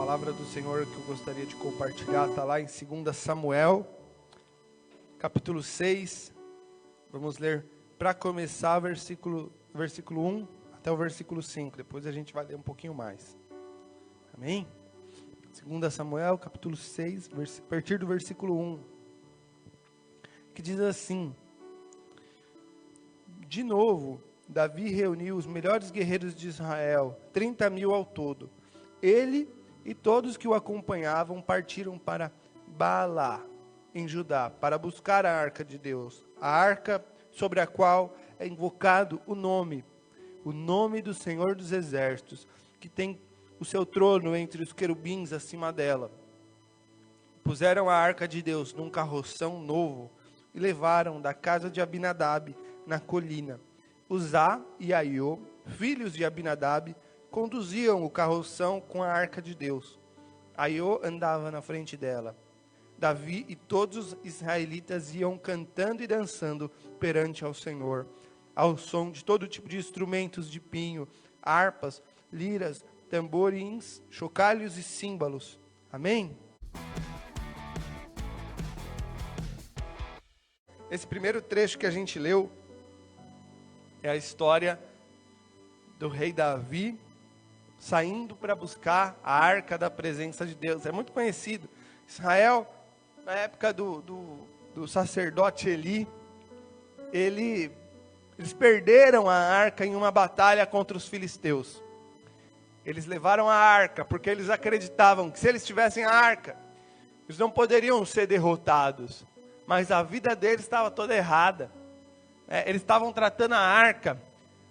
palavra do Senhor que eu gostaria de compartilhar está lá em 2 Samuel, capítulo 6. Vamos ler, para começar, versículo 1 até o versículo 5. Depois a gente vai ler um pouquinho mais. Amém? 2 Samuel, capítulo 6, a partir do versículo 1. Que diz assim: De novo, Davi reuniu os melhores guerreiros de Israel, 30.000 ao todo. Ele e todos que o acompanhavam partiram para Baalá, em Judá, para buscar a arca de Deus, a arca sobre a qual é invocado o nome do Senhor dos Exércitos, que tem o seu trono entre os querubins acima dela. Puseram a arca de Deus num carroção novo e levaram da casa de Abinadab, na colina. Uzá e Aiô, filhos de Abinadab, conduziam o carroção com a arca de Deus. Aiô andava na frente dela. Davi e todos os israelitas iam cantando e dançando perante ao Senhor, ao som de todo tipo de instrumentos de pinho, harpas, liras, tamborins, chocalhos e símbolos. Amém? Esse primeiro trecho que a gente leu é a história do rei Davi saindo para buscar a arca da presença de Deus. É muito conhecido. Israel, na época do sacerdote Eli, eles perderam a arca em uma batalha contra os filisteus. Eles levaram a arca porque eles acreditavam que se eles tivessem a arca, eles não poderiam ser derrotados. Mas a vida deles estava toda errada. Eles estavam tratando a arca,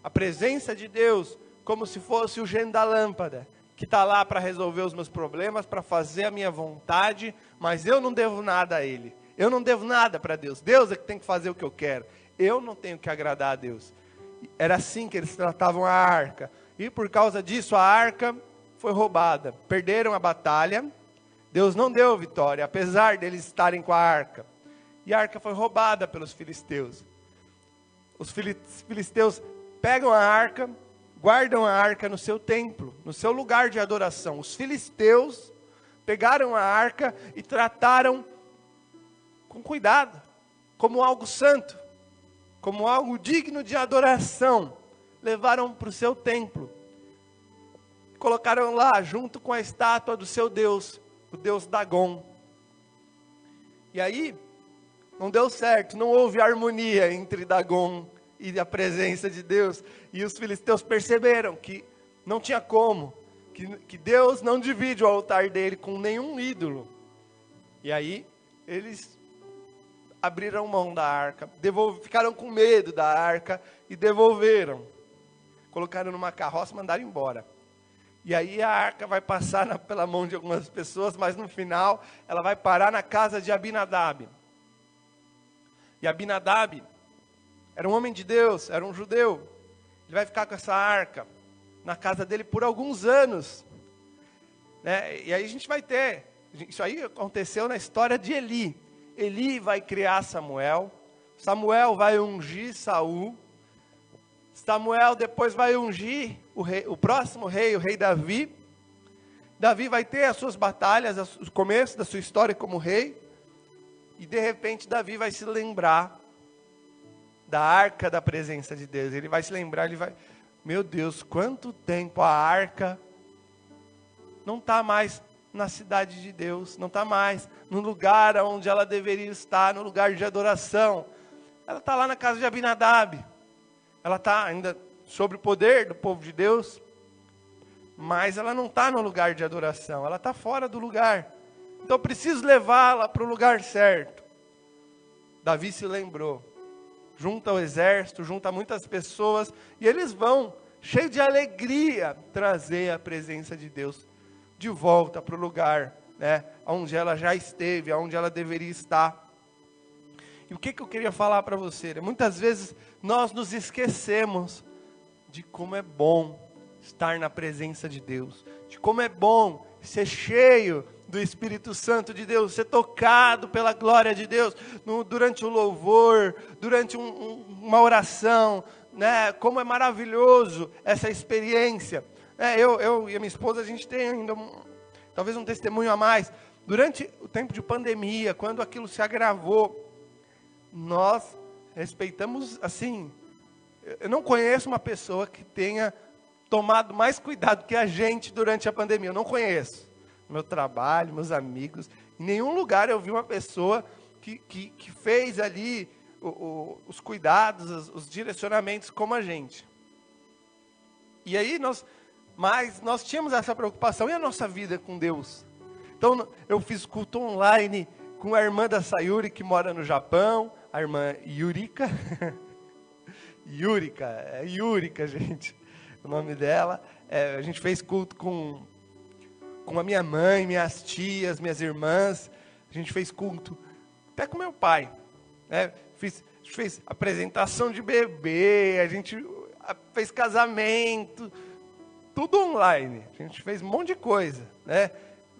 a presença de Deus, como se fosse o gênio da lâmpada, que está lá para resolver os meus problemas, para fazer a minha vontade, mas eu não devo nada a Ele. Eu não devo nada para Deus. Deus é que tem que fazer o que eu quero. Eu não tenho que agradar a Deus. Era assim que eles tratavam a arca. E por causa disso, a arca foi roubada. Perderam a batalha. Deus não deu vitória, apesar deles estarem com a arca. E a arca foi roubada pelos filisteus. Os filisteus pegam a arca, guardam a arca no seu templo, no seu lugar de adoração. Os filisteus pegaram a arca e trataram com cuidado, como algo santo, como algo digno de adoração. Levaram para o seu templo, colocaram lá junto com a estátua do seu Deus, o Deus Dagon. E aí, não deu certo, não houve harmonia entre Dagon e a presença de Deus. E os filisteus perceberam que não tinha como, que Deus não divide o altar dele com nenhum ídolo. E aí, eles abriram mão da arca, ficaram com medo da arca e devolveram. Colocaram numa carroça e mandaram embora. E aí a arca vai passar pela mão de algumas pessoas, mas no final ela vai parar na casa de Abinadab. E Abinadab era um homem de Deus, era um judeu. Ele vai ficar com essa arca na casa dele por alguns anos. E aí a gente vai ter, isso aí aconteceu na história de Eli. Eli vai criar Samuel. Samuel vai ungir Saul. Samuel depois vai ungir o próximo rei, o rei Davi. Davi vai ter as suas batalhas, o começo da sua história como rei. E de repente Davi vai se lembrar da arca da presença de Deus. Ele vai se lembrar, meu Deus, quanto tempo a arca não está mais na cidade de Deus, não está mais no lugar onde ela deveria estar, no lugar de adoração. Ela está lá na casa de Abinadab. Ela está ainda sob o poder do povo de Deus, mas ela não está no lugar de adoração, ela está fora do lugar. Então eu preciso levá-la para o lugar certo. Davi se lembrou, junta o exército, junta muitas pessoas, e eles vão, cheios de alegria, trazer a presença de Deus de volta para o lugar, onde ela já esteve, onde ela deveria estar. E o que eu queria falar para você? Muitas vezes nós nos esquecemos de como é bom estar na presença de Deus, de como é bom ser cheio do Espírito Santo de Deus, ser tocado pela glória de Deus, durante o louvor, durante uma oração, como é maravilhoso essa experiência. Eu e a minha esposa, a gente tem ainda talvez um testemunho a mais. Durante o tempo de pandemia, quando aquilo se agravou, nós respeitamos, assim, eu não conheço uma pessoa que tenha tomado mais cuidado que a gente durante a pandemia. Eu não conheço. Meu trabalho, meus amigos, em nenhum lugar eu vi uma pessoa que fez ali os cuidados, os direcionamentos como a gente. E aí nós tínhamos essa preocupação, e a nossa vida com Deus? Então eu fiz culto online com a irmã da Sayuri, que mora no Japão, a irmã Yurika. Yurika, gente, o nome dela. A gente fez culto com a minha mãe, minhas tias, minhas irmãs. A gente fez culto até com meu pai, né? A gente fez apresentação de bebê, a gente fez casamento, tudo online. A gente fez um monte de coisa, né?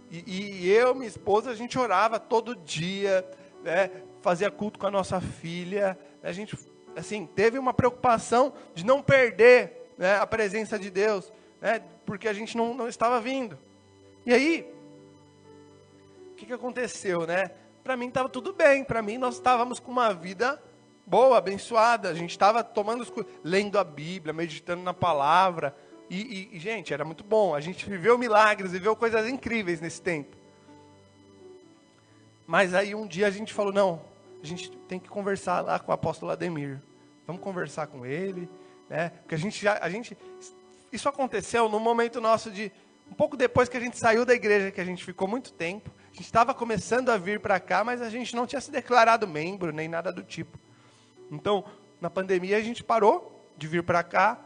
E eu, minha esposa, a gente orava todo dia, né? Fazia culto com a nossa filha. A gente, assim, teve uma preocupação de não perder, né, a presença de Deus, né? Porque a gente não estava vindo. E aí, o que aconteceu, né? Para mim estava tudo bem, para mim nós estávamos com uma vida boa, abençoada, a gente estava lendo a Bíblia, meditando na palavra, e, gente, era muito bom, a gente viveu milagres, viveu coisas incríveis nesse tempo. Mas aí um dia a gente falou, não, a gente tem que conversar lá com o apóstolo Ademir, vamos conversar com ele, né? Porque isso aconteceu no momento nosso de, um pouco depois que a gente saiu da igreja, que a gente ficou muito tempo, a gente estava começando a vir para cá, mas a gente não tinha se declarado membro, nem nada do tipo. Então, na pandemia, a gente parou de vir para cá,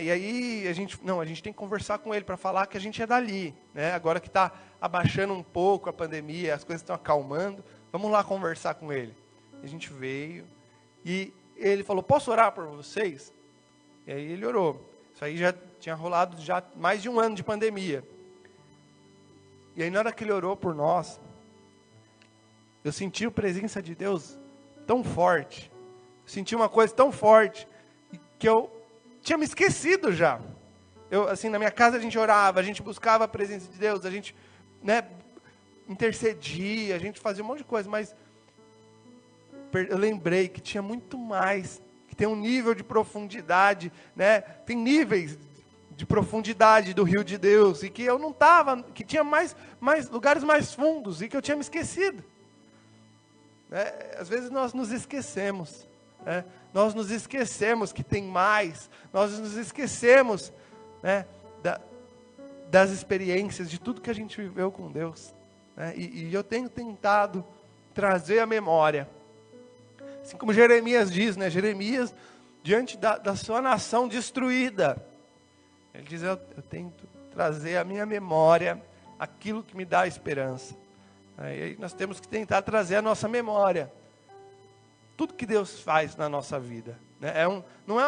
e aí a gente tem que conversar com ele para falar que a gente é dali, né? Agora que está abaixando um pouco a pandemia, as coisas estão acalmando, vamos lá conversar com ele. A gente veio, e ele falou, posso orar por vocês? E aí ele orou. Isso aí já tinha rolado já mais de um ano de pandemia. E aí na hora que ele orou por nós, eu senti a presença de Deus tão forte. Senti uma coisa tão forte que eu tinha me esquecido já. Assim, na minha casa a gente orava, a gente buscava a presença de Deus, a gente, né, intercedia, a gente fazia um monte de coisa, mas eu lembrei que tinha muito mais, que tem um nível de profundidade, né? Tem níveis de profundidade do rio de Deus, e que eu não estava, que tinha mais lugares mais fundos, e que eu tinha me esquecido. Às vezes nós nos esquecemos, né? Nós nos esquecemos que tem mais, nós nos esquecemos, né, das experiências, de tudo que a gente viveu com Deus, né? E eu tenho tentado trazer a memória, assim como Jeremias diz, né? Jeremias, diante da sua nação destruída, ele diz, eu tento trazer à minha memória aquilo que me dá esperança. E aí nós temos que tentar trazer à nossa memória tudo que Deus faz na nossa vida, né?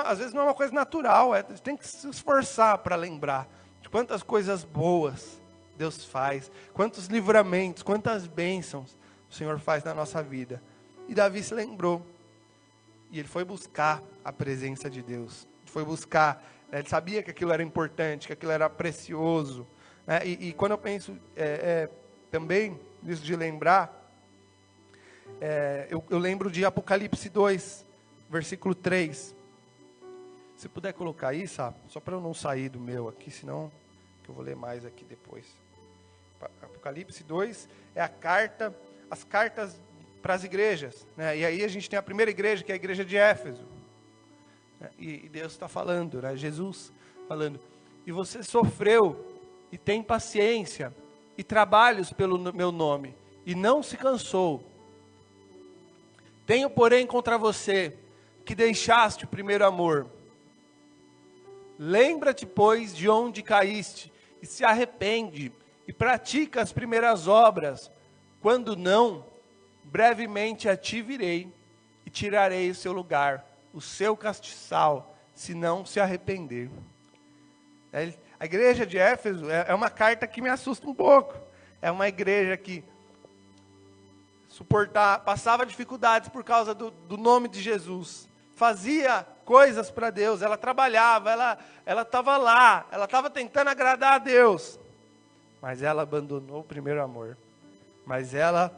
Às vezes não é uma coisa natural, tem que se esforçar para lembrar de quantas coisas boas Deus faz, quantos livramentos, quantas bênçãos o Senhor faz na nossa vida. E Davi se lembrou, e ele foi buscar a presença de Deus, foi buscar, né? Ele sabia que aquilo era importante, que aquilo era precioso, né? E quando eu penso também nisso de lembrar, eu lembro de Apocalipse 2, versículo 3. Se puder colocar aí, sabe? Só para eu não sair do meu aqui, senão que eu vou ler mais aqui depois. Apocalipse 2 é as cartas para as igrejas, né? E aí a gente tem a primeira igreja, que é a igreja de Éfeso, né? E Deus está falando, né? Jesus falando, e você sofreu, e tem paciência, e trabalhos pelo meu nome, e não se cansou. Tenho, porém, contra você, que deixaste o primeiro amor. Lembra-te, pois, de onde caíste, e se arrepende, e pratica as primeiras obras. Quando não, brevemente a ti virei, e tirarei o seu lugar, o seu castiçal, se não se arrepender. A igreja de Éfeso é uma carta que me assusta um pouco. É uma igreja que passava dificuldades por causa do nome de Jesus, fazia coisas para Deus, ela trabalhava, ela estava lá, ela estava tentando agradar a Deus, mas ela abandonou o primeiro amor. Mas ela...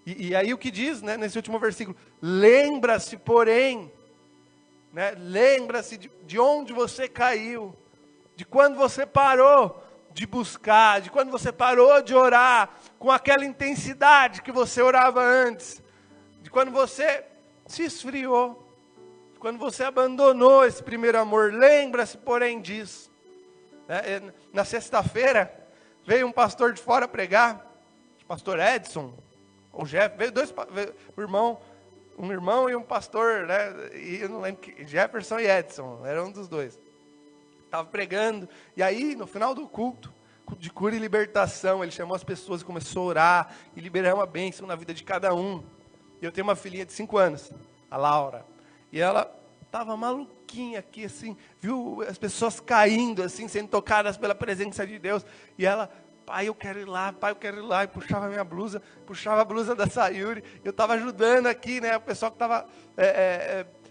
E aí o que diz, né, nesse último versículo? Lembra-se, porém, né, lembra-se de onde você caiu, de quando você parou de buscar, de quando você parou de orar com aquela intensidade que você orava antes, de quando você se esfriou, de quando você abandonou esse primeiro amor. Lembra-se, porém, disso. Na sexta-feira, veio um pastor de fora pregar, o pastor Edson, ou Jeff, veio um irmão e um pastor, né? E eu não lembro, Jefferson e Edson, era um dos dois. Estava pregando, e aí no final do culto de cura e libertação, ele chamou as pessoas e começou a orar, e liberar uma bênção na vida de cada um. E eu tenho uma filhinha de 5 anos, a Laura, e ela estava maluquinha aqui, assim, viu as pessoas caindo, assim, sendo tocadas pela presença de Deus, e ela... Pai, eu quero ir lá, pai, eu quero ir lá. E puxava a minha blusa, puxava a blusa da Sayuri. Eu estava ajudando aqui, né? O pessoal que estava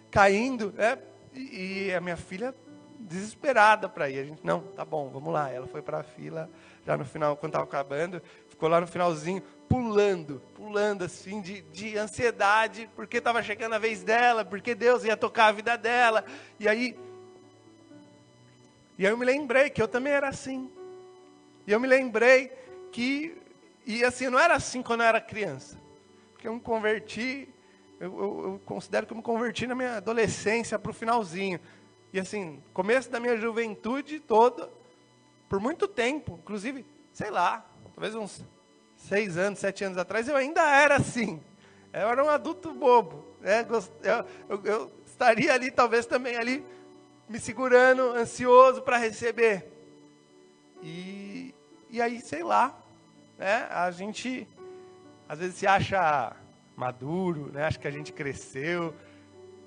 caindo, né? E a minha filha desesperada para ir. A gente, não, tá bom, vamos lá. Ela foi para a fila, já no final, quando estava acabando. Ficou lá no finalzinho, pulando assim, de ansiedade. Porque estava chegando a vez dela, porque Deus ia tocar a vida dela. E aí eu me lembrei que eu também era assim. E eu me lembrei que, e assim, não era assim quando eu era criança. Porque eu me converti, eu considero que eu me converti na minha adolescência para o finalzinho. E assim, começo da minha juventude toda, por muito tempo, inclusive, sei lá, talvez uns 6 anos, 7 anos atrás, eu ainda era assim. Eu era um adulto bobo. Né? Eu estaria ali, talvez também ali, me segurando, ansioso para receber. E aí, sei lá, né? A gente às vezes se acha maduro, né? Acha que a gente cresceu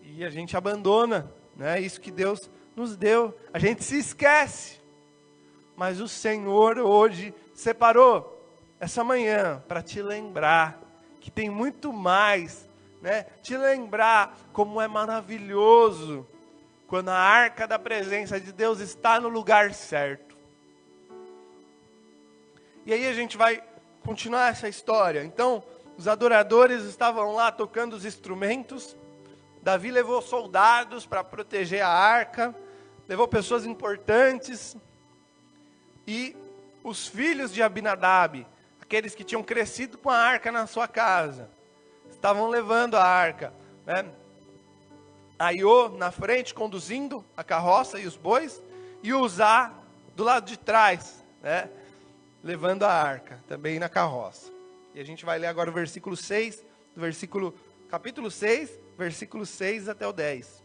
e a gente abandona, né? Isso que Deus nos deu. A gente se esquece, mas o Senhor hoje separou essa manhã para te lembrar que tem muito mais, né? Te lembrar como é maravilhoso quando a arca da presença de Deus está no lugar certo. E aí a gente vai continuar essa história. Então, os adoradores estavam lá tocando os instrumentos. Davi levou soldados para proteger a arca. Levou pessoas importantes. E os filhos de Abinadab, aqueles que tinham crescido com a arca na sua casa, estavam levando a arca, né? Aiô na frente, conduzindo a carroça e os bois. E Uzá do lado de trás, né? Levando a arca, também na carroça. E a gente vai ler agora o versículo 6, capítulo 6, versículo 6 até o 10.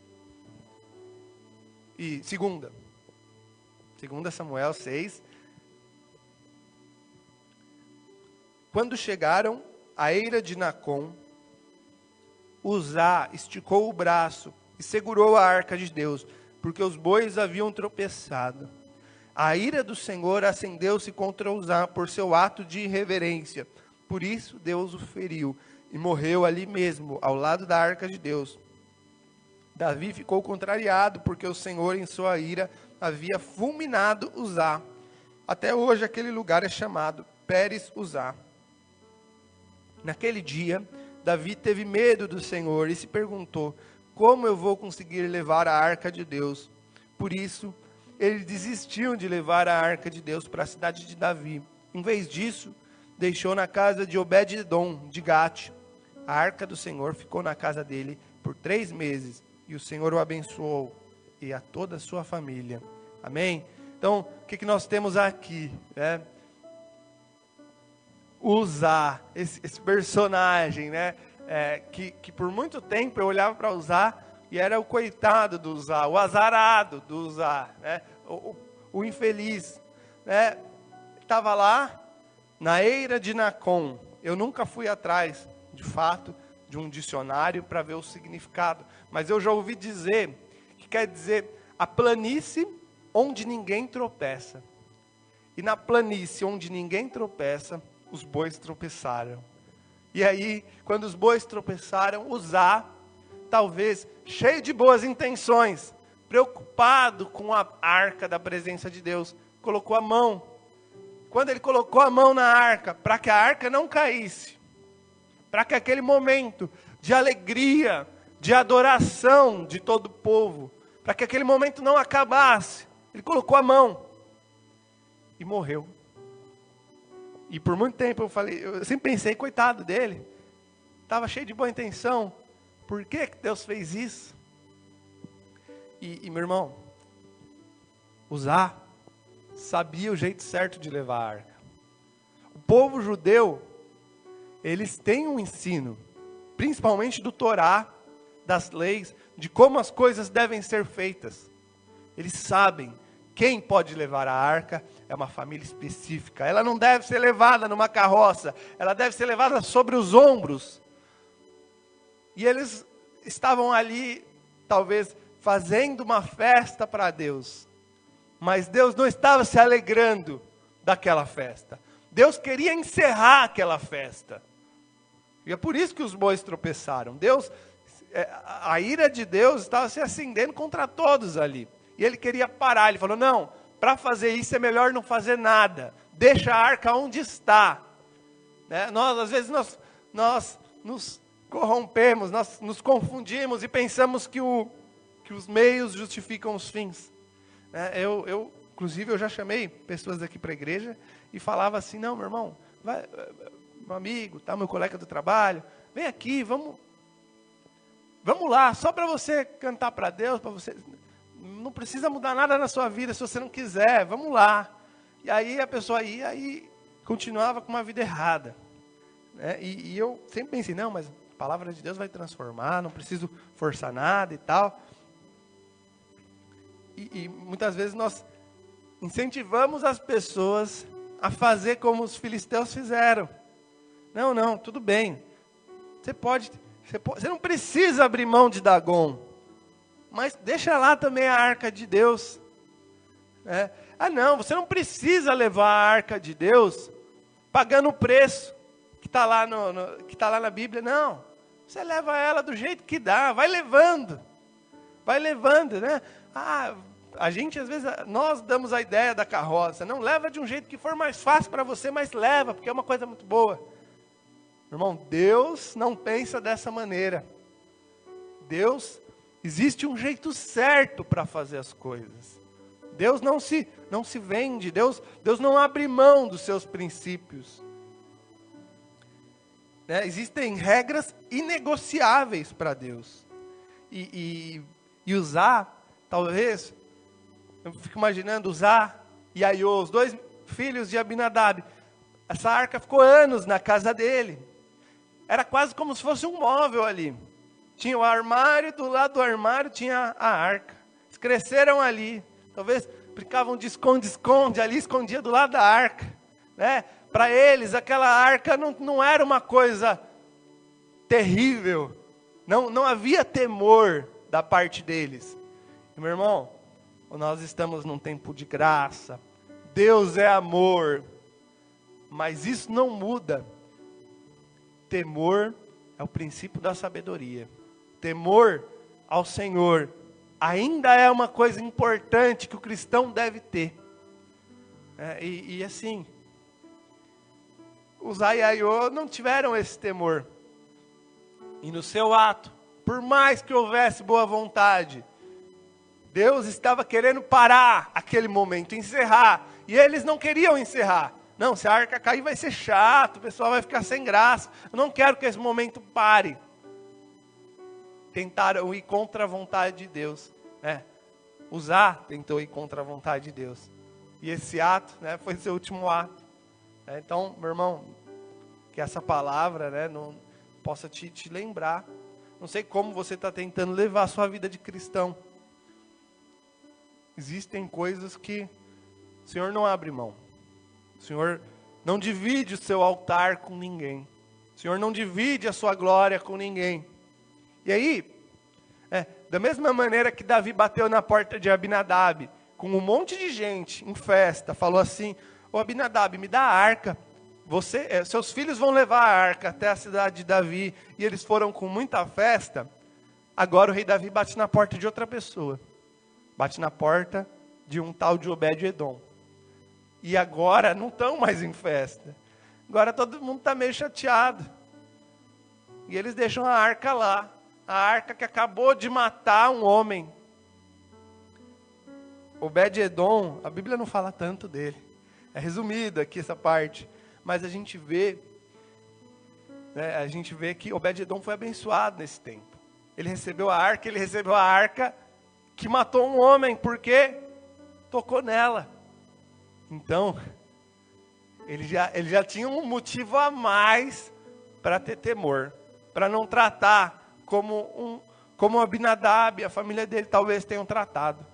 E segunda Samuel 6. Quando chegaram à eira de Nacon, Uzá esticou o braço e segurou a arca de Deus, porque os bois haviam tropeçado. A ira do Senhor acendeu-se contra Uzá por seu ato de irreverência. Por isso Deus o feriu e morreu ali mesmo, ao lado da arca de Deus. Davi ficou contrariado porque o Senhor em sua ira havia fulminado Uzá. Até hoje aquele lugar é chamado Pérez Uzá. Naquele dia, Davi teve medo do Senhor e se perguntou: como eu vou conseguir levar a arca de Deus? Por isso, ele desistiu de levar a arca de Deus para a cidade de Davi. Em vez disso, deixou na casa de Obed-edom, de Gate. A arca do Senhor ficou na casa dele por 3 meses, e o Senhor o abençoou, e a toda a sua família. Amém? Então, o que nós temos aqui? Uzá, esse personagem, né? Que por muito tempo eu olhava para Uzá, e era o coitado do Uzá, o azarado do Uzá, né? O infeliz, né? Estava lá na eira de Nacon. Eu nunca fui atrás, de fato, de um dicionário para ver o significado, mas eu já ouvi dizer que quer dizer a planície onde ninguém tropeça. E na planície onde ninguém tropeça, os bois tropeçaram. E aí, quando os bois tropeçaram, Uzá, talvez cheio de boas intenções, preocupado com a arca da presença de Deus, colocou a mão quando ele colocou a mão na arca, para que a arca não caísse, para que aquele momento de alegria, de adoração de todo o povo, para que aquele momento não acabasse, ele colocou a mão e morreu. E por muito tempo eu sempre pensei, coitado dele, estava cheio de boa intenção, por que Deus fez isso? E meu irmão, Uzá sabia o jeito certo de levar a arca. O povo judeu, eles têm um ensino, principalmente do Torá, das leis, de como as coisas devem ser feitas. Eles sabem quem pode levar a arca, é uma família específica. Ela não deve ser levada numa carroça, ela deve ser levada sobre os ombros. E eles estavam ali, talvez, fazendo uma festa para Deus. Mas Deus não estava se alegrando daquela festa. Deus queria encerrar aquela festa. E é por isso que os bois tropeçaram. A ira de Deus estava se acendendo contra todos ali. E ele queria parar. Ele falou, não, para fazer isso é melhor não fazer nada. Deixa a arca onde está. Às vezes nós nos corrompemos, nós nos confundimos e pensamos que os meios justificam os fins. Inclusive, eu já chamei pessoas aqui para a igreja e falava assim, não, meu irmão, meu amigo, meu colega do trabalho, vem aqui, vamos lá, só para você cantar para Deus, para você, não precisa mudar nada na sua vida se você não quiser, vamos lá. E aí a pessoa ia e continuava com uma vida errada. E eu sempre pensei, não, mas a palavra de Deus vai transformar, não preciso forçar nada e tal. E muitas vezes nós incentivamos as pessoas a fazer como os filisteus fizeram. Não, tudo bem. Você não precisa abrir mão de Dagon. Mas deixa lá também a arca de Deus. Não, você não precisa levar a arca de Deus pagando o preço que está lá, na Bíblia. Não, você leva ela do jeito que dá, vai levando, né? A gente, às vezes, nós damos a ideia da carroça. Não, leva de um jeito que for mais fácil para você, mas leva, porque é uma coisa muito boa. Meu irmão, Deus não pensa dessa maneira. Existe um jeito certo para fazer as coisas. Deus não se vende, Deus não abre mão dos seus princípios. Existem regras inegociáveis para Deus. E usar, talvez, eu fico imaginando Uzá e Aiô, os dois filhos de Abinadab. Essa arca ficou anos na casa dele. Era quase como se fosse um móvel ali. Tinha o armário, do lado do armário tinha a arca. Eles cresceram ali. Talvez brincavam de esconde-esconde ali, escondia do lado da arca. Para eles, aquela arca não era uma coisa terrível. Não havia temor da parte deles. E, meu irmão, nós estamos num tempo de graça. Deus é amor. Mas isso não muda. Temor é o princípio da sabedoria. Temor ao Senhor ainda é uma coisa importante que o cristão deve ter. E assim, Uzá e Aiô não tiveram esse temor. E no seu ato, por mais que houvesse boa vontade, Deus estava querendo parar aquele momento, encerrar. E eles não queriam encerrar. Não, se a arca cair vai ser chato, o pessoal vai ficar sem graça. Eu não quero que esse momento pare. Tentaram ir contra a vontade de Deus. Uzá tentou ir contra a vontade de Deus. E esse ato, foi seu último ato. Então, meu irmão, que essa palavra, não possa te lembrar. Não sei como você está tentando levar a sua vida de cristão. Existem coisas que o Senhor não abre mão. O Senhor não divide o seu altar com ninguém. O Senhor não divide a sua glória com ninguém. E aí, da mesma maneira que Davi bateu na porta de Abinadab, com um monte de gente em festa, falou assim, ô Abinadab, me dá a arca. Seus filhos vão levar a arca até a cidade de Davi, e eles foram com muita festa. Agora o rei Davi bate na porta de outra pessoa. Bate na porta de um tal de Obed-Edom. E agora não estão mais em festa. Agora todo mundo está meio chateado. E eles deixam a arca lá. A arca que acabou de matar um homem. Obed-edom, a Bíblia não fala tanto dele. É resumido aqui essa parte. Mas a gente vê que Obed-edom foi abençoado nesse tempo. Ele recebeu a arca que matou um homem, porque tocou nela. Então, ele já tinha um motivo a mais para ter temor, para não tratar como Abinadab, a família dele talvez tenham tratado.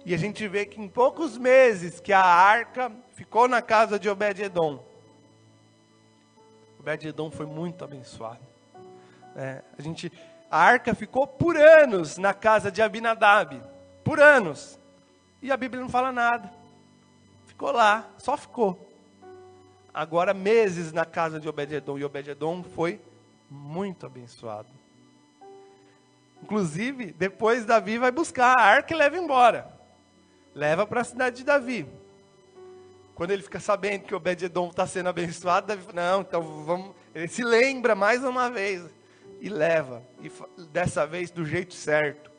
E a gente vê que em poucos meses que a arca ficou na casa de Obed-edom, Obed-edom foi muito abençoado. A arca ficou por anos na casa de Abinadab, por anos, e a Bíblia não fala nada, ficou lá, só ficou. Agora meses na casa de Obed-edom, e Obed-edom foi muito abençoado. Inclusive, depois Davi vai buscar a arca e leva embora, leva para a cidade de Davi. Quando ele fica sabendo que Obed-edom está sendo abençoado, Davi fala, não, então vamos. Ele se lembra mais uma vez e leva, e dessa vez do jeito certo.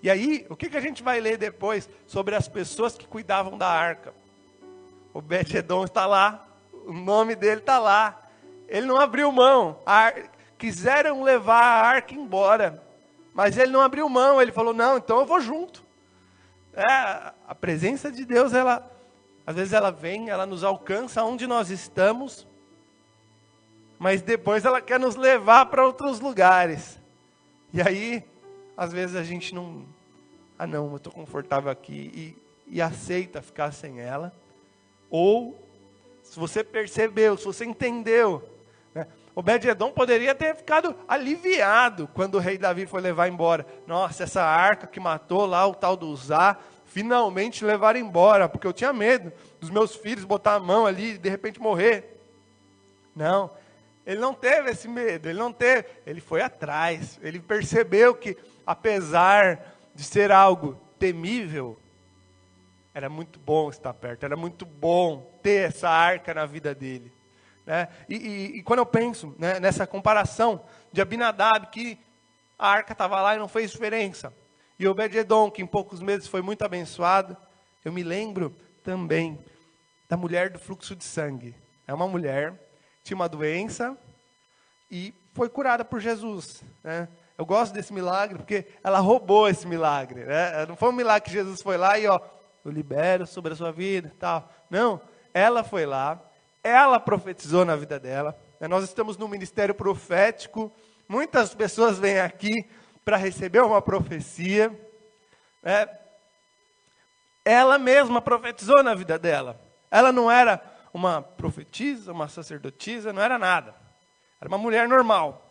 E aí, o que a gente vai ler depois sobre as pessoas que cuidavam da arca? Obed-edom está lá, o nome dele está lá, ele não abriu mão. Quiseram levar a arca embora, mas ele não abriu mão, ele falou, não, então eu vou junto. A presença de Deus, às vezes ela vem, ela nos alcança onde nós estamos, mas depois ela quer nos levar para outros lugares. E aí, às vezes a gente não, eu estou confortável aqui, e aceita ficar sem ela. Ou, se você percebeu, se você entendeu, Obed-edom poderia ter ficado aliviado quando o rei Davi foi levar embora. Nossa, essa arca que matou lá o tal do Uzá, finalmente levaram embora, porque eu tinha medo dos meus filhos botar a mão ali e de repente morrer. Não, ele não teve esse medo, ele foi atrás, ele percebeu que apesar de ser algo temível, era muito bom estar perto, era muito bom ter essa arca na vida dele. E quando eu penso nessa comparação de Abinadab, que a arca estava lá e não fez diferença, e Obed-edom, que em poucos meses foi muito abençoado, eu me lembro também da mulher do fluxo de sangue. É uma mulher, tinha uma doença e foi curada por Jesus. Eu gosto desse milagre porque ela roubou esse milagre. Não foi um milagre que Jesus foi lá e eu libero sobre a sua vida e tal. Não, ela foi lá, ela profetizou na vida dela. Nós estamos no ministério profético, muitas pessoas vêm aqui para receber uma profecia. Ela mesma profetizou na vida dela. Ela não era uma profetisa, uma sacerdotisa, não era nada. Era uma mulher normal.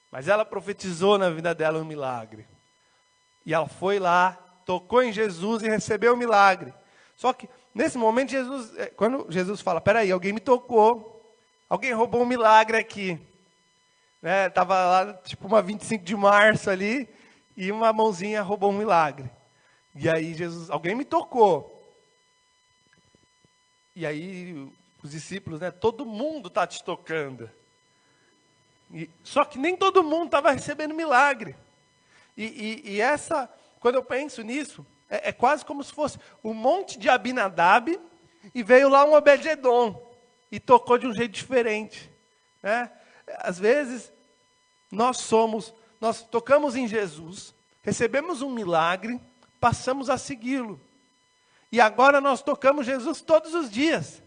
Mas ela profetizou na vida dela um milagre. E ela foi lá, tocou em Jesus e recebeu o milagre. Só que nesse momento, quando Jesus fala, peraí, alguém me tocou, alguém roubou um milagre aqui. Estava lá, tipo uma 25 de março ali, e uma mãozinha roubou um milagre. E aí Jesus, alguém me tocou. E aí os discípulos, todo mundo está te tocando. Só que nem todo mundo estava recebendo milagre. E quando eu penso nisso, é quase como se fosse um monte de Abinadab, e veio lá um Obed-edom, e tocou de um jeito diferente. Às vezes, nós tocamos em Jesus, recebemos um milagre, passamos a segui-lo. E agora nós tocamos Jesus todos os dias.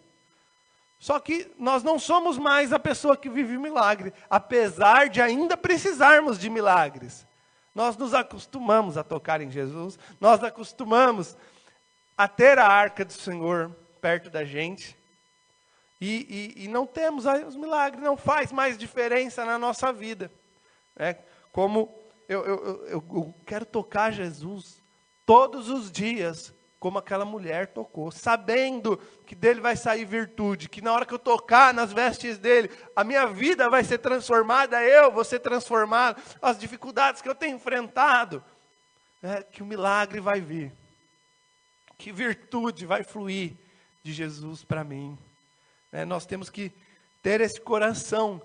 Só que nós não somos mais a pessoa que vive milagre, apesar de ainda precisarmos de milagres. Nós nos acostumamos a tocar em Jesus, nós acostumamos a ter a arca do Senhor perto da gente, e não temos os milagres, não faz mais diferença na nossa vida. Como eu quero tocar Jesus todos os dias, como aquela mulher tocou, sabendo que dele vai sair virtude, que na hora que eu tocar nas vestes dele, a minha vida vai ser transformada, eu vou ser transformado, as dificuldades que eu tenho enfrentado, que o milagre vai vir, que virtude vai fluir, de Jesus para mim. Nós temos que ter esse coração,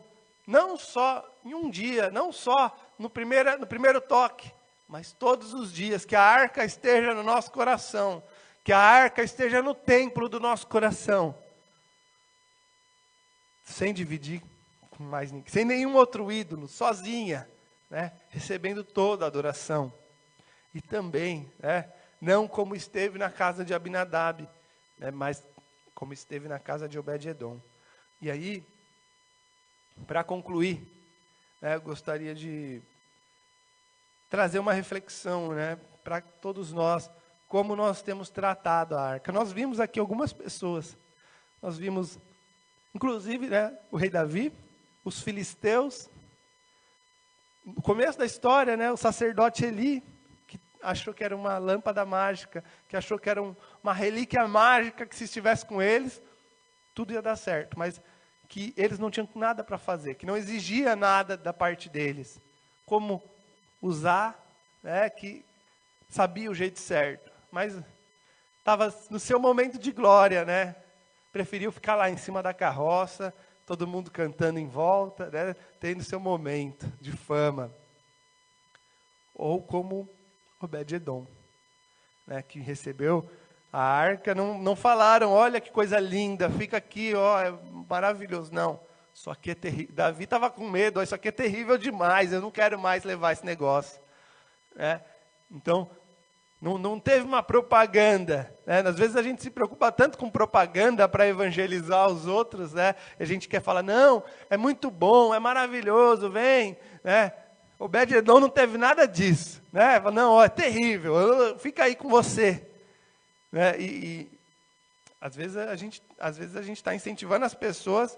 não só em um dia, não só no primeiro toque, mas todos os dias, que a arca esteja no nosso coração, que a arca esteja no templo do nosso coração, sem dividir com mais ninguém, sem nenhum outro ídolo, sozinha, recebendo toda a adoração. E também, não como esteve na casa de Abinadab, mas como esteve na casa de Obed-edom. E aí, para concluir, eu gostaria de trazer uma reflexão, para todos nós, como nós temos tratado a arca. Nós vimos aqui algumas pessoas, nós vimos, inclusive, o rei Davi, os filisteus, no começo da história, o sacerdote Eli, que achou que era uma lâmpada mágica, que achou que era uma relíquia mágica, que se estivesse com eles, tudo ia dar certo, mas que eles não tinham nada para fazer, que não exigia nada da parte deles, como usar, que sabia o jeito certo, mas estava no seu momento de glória, preferiu ficar lá em cima da carroça, todo mundo cantando em volta, tendo seu momento de fama. Ou como Obed-edom, que recebeu a arca, não falaram, olha que coisa linda, fica aqui, é maravilhoso. Não, isso aqui é terrível. Davi estava com medo, isso aqui é terrível demais, eu não quero mais levar esse negócio. Então, não teve uma propaganda. Às vezes a gente se preocupa tanto com propaganda para evangelizar os outros, a gente quer falar, não, é muito bom, é maravilhoso, vem. Obed-edom não teve nada disso. Não, é terrível, fica aí com você. E às vezes a gente está incentivando as pessoas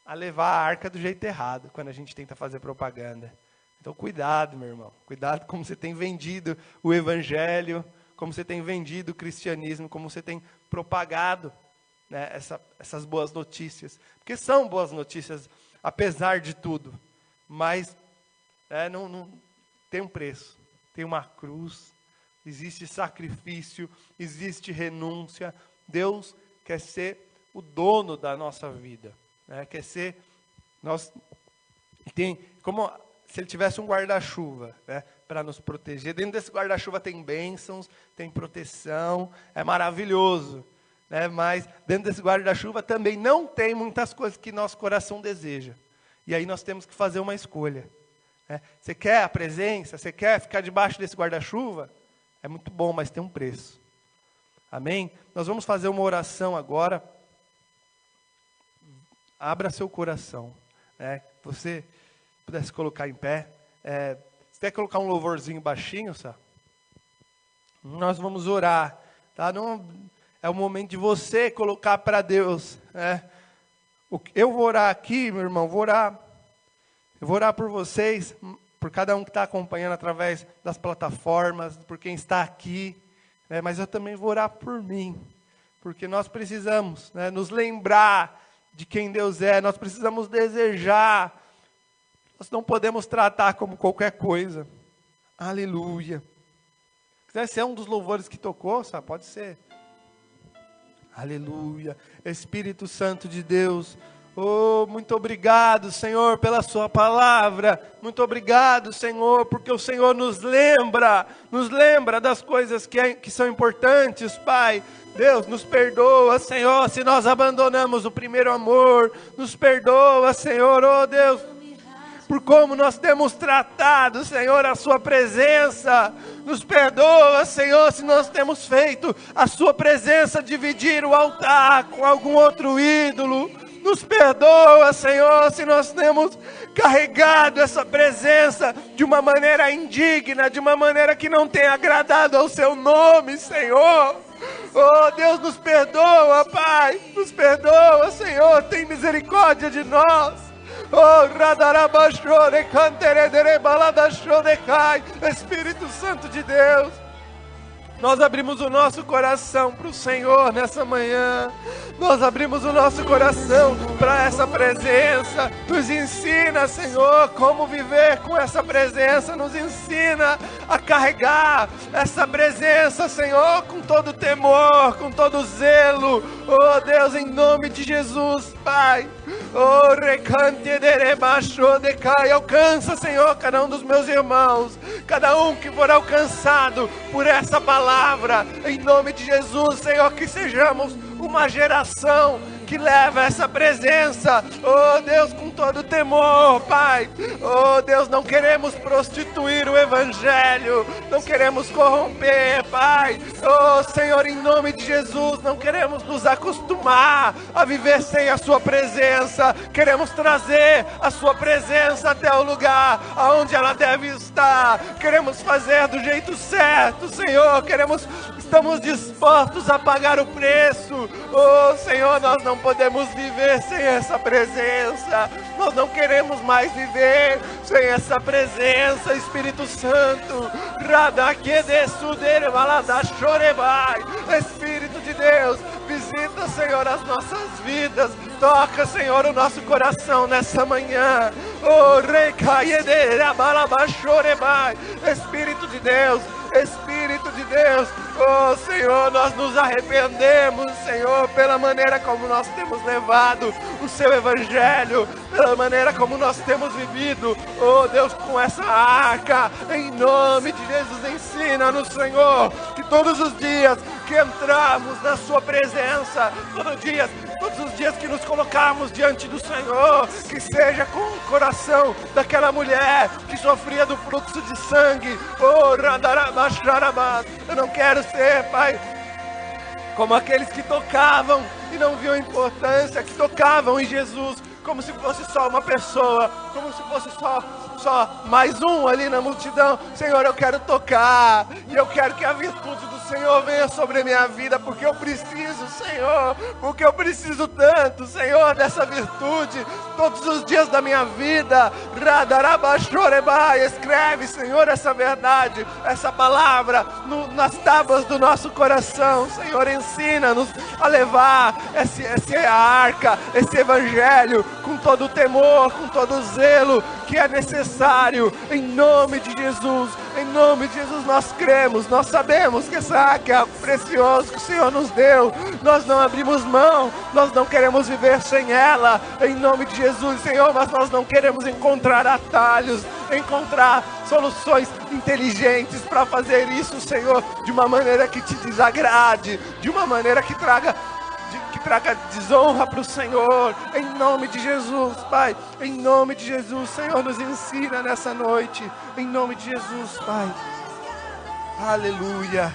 a levar a arca do jeito errado, quando a gente tenta fazer propaganda. Então, cuidado, meu irmão. Cuidado como você tem vendido o evangelho, como você tem vendido o cristianismo, como você tem propagado essas boas notícias. Porque são boas notícias, apesar de tudo. Mas não tem um preço, tem uma cruz, existe sacrifício, existe renúncia. Deus quer ser o dono da nossa vida. Quer ser... como se ele tivesse um guarda-chuva, para nos proteger. Dentro desse guarda-chuva tem bênçãos, tem proteção, é maravilhoso. Mas dentro desse guarda-chuva também não tem muitas coisas que nosso coração deseja. E aí nós temos que fazer uma escolha. Você quer a presença? Você quer ficar debaixo desse guarda-chuva? É muito bom, mas tem um preço. Amém? Nós vamos fazer uma oração agora. Abra seu coração. Você pudesse colocar em pé. Você quer colocar um louvorzinho baixinho, sabe? Nós vamos orar. Tá? Não, é o momento de você colocar para Deus. Eu vou orar aqui, meu irmão. Eu vou orar por vocês, por cada um que está acompanhando através das plataformas, por quem está aqui. Mas eu também vou orar por mim. Porque nós precisamos nos lembrar de quem Deus é. Nós precisamos desejar. Nós não podemos tratar como qualquer coisa. Aleluia. Se quiser ser um dos louvores que tocou, sabe? Pode ser. Aleluia. Espírito Santo de Deus. Oh, muito obrigado, Senhor, pela sua palavra. Muito obrigado, Senhor, porque o Senhor nos lembra das coisas que são importantes, Pai. Deus, nos perdoa, Senhor, se nós abandonamos o primeiro amor. Nos perdoa, Senhor, oh Deus, por como nós temos tratado, Senhor, a sua presença. Nos perdoa, Senhor, se nós temos feito a sua presença dividir o altar com algum outro ídolo. Nos perdoa, Senhor, se nós temos carregado essa presença de uma maneira indigna, de uma maneira que não tenha agradado ao seu nome, Senhor. Oh, Deus, nos perdoa, Pai. Nos perdoa, Senhor, tem misericórdia de nós. Oh, radarabashore, canteredere, baladashore, cai. Espírito Santo de Deus. Nós abrimos o nosso coração para o Senhor nessa manhã. Nós abrimos o nosso coração para essa presença. Nos ensina, Senhor, como viver com essa presença. Nos ensina a carregar essa presença, Senhor, com todo temor, com todo zelo. Oh Deus, em nome de Jesus, Pai. Oh, recante derebaixo de cai. Alcança, Senhor, cada um dos meus irmãos. Cada um que for alcançado por essa palavra, em nome de Jesus, Senhor, que sejamos uma geração que leva essa presença, oh Deus, com todo temor, Pai. Oh Deus, não queremos prostituir o Evangelho, não queremos corromper, Pai. Oh Senhor, em nome de Jesus, não queremos nos acostumar a viver sem a Sua presença. Queremos trazer a Sua presença até o lugar aonde ela deve estar. Queremos fazer do jeito certo, Senhor. Estamos dispostos a pagar o preço. Oh Senhor, nós não podemos viver sem essa presença. Nós não queremos mais viver sem essa presença, Espírito Santo. Espírito de Deus, visita, Senhor, as nossas vidas. Toca, Senhor, o nosso coração nessa manhã. Oh, Espírito de Deus, Espírito de Deus, oh Senhor, nós nos arrependemos, Senhor, pela maneira como nós temos levado o Seu Evangelho, pela maneira como nós temos vivido, oh Deus, com essa arca. Em nome de Jesus, ensina-nos, Senhor, que todos os dias que entrarmos na Sua presença, todos os dias que nos colocarmos diante do Senhor, que seja com o coração daquela mulher que sofria do fluxo de sangue. Oh, eu não quero ser, Pai, como aqueles que tocavam e não viam a importância, que tocavam em Jesus como se fosse só uma pessoa, como se fosse só mais um ali na multidão. Senhor, eu quero tocar, e eu quero que a virtude do Senhor venha sobre a minha vida, porque eu preciso, Senhor, porque eu preciso tanto, Senhor, dessa virtude, todos os dias da minha vida. Escreve, Senhor, essa verdade, essa palavra nas tábuas do nosso coração. Senhor, ensina-nos a levar essa arca, esse Evangelho, com todo o temor, com todo o zelo que é necessário, em nome de Jesus. Em nome de Jesus nós cremos, nós sabemos que essa arca é algo precioso que o Senhor nos deu. Nós não abrimos mão, nós não queremos viver sem ela, em nome de Jesus, Senhor, mas nós não queremos encontrar atalhos, encontrar soluções inteligentes para fazer isso, Senhor, de uma maneira que te desagrade, de uma maneira que traga desonra para o Senhor, em nome de Jesus, Pai, em nome de Jesus, Senhor, nos ensina nessa noite, em nome de Jesus, Pai, aleluia.